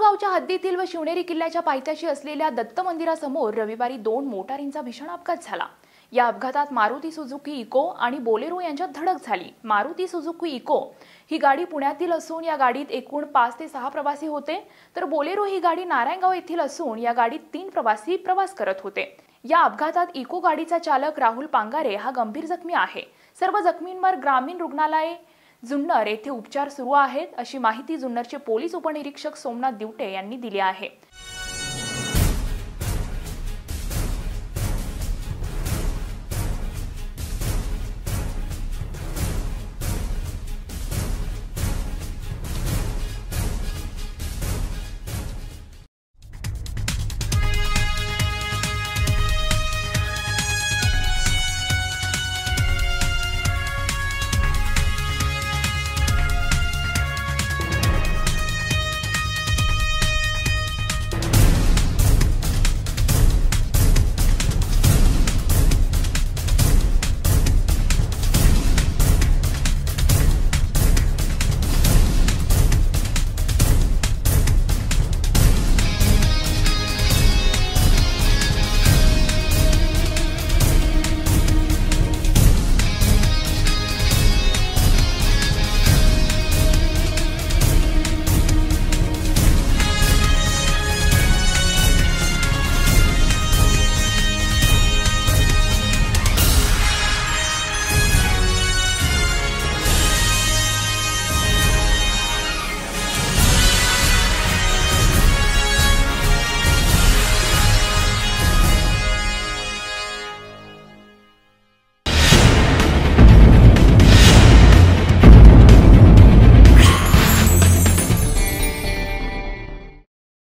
नारायणगावच्या हद्दीतील व शिवनेरी किल्ल्याच्या पायथ्याशी असलेल्या दत्त मंदिरासमोर रविवारी 2 मोटारींचा भीषण अपघात झाला। या अपघातात मारुती सुझुकी इको आणि बोलेरो यांच्यात धडक झाली। मारुती सुझुकी इको ही गाडी पुण्यातील असून या गाडीत एकूण 5 ते 6 प्रवासी होते, तर बोलेरो ही गाडी नारायणगाव येथील असून या गाडीत 3 प्रवासी प्रवास करत होते। या अपघातात इको गाडीचा चालक राहुल पांगारे हा गंभीर जखमी आहे। सर्व जखमींवर ग्रामीण रुग्णालय जुन्नर येथे उपचार सुरू आहेत, अशी माहिती जुन्नरचे पोलीस उपनिरीक्षक सोमनाथ दिवटे यांनी दिली आहे।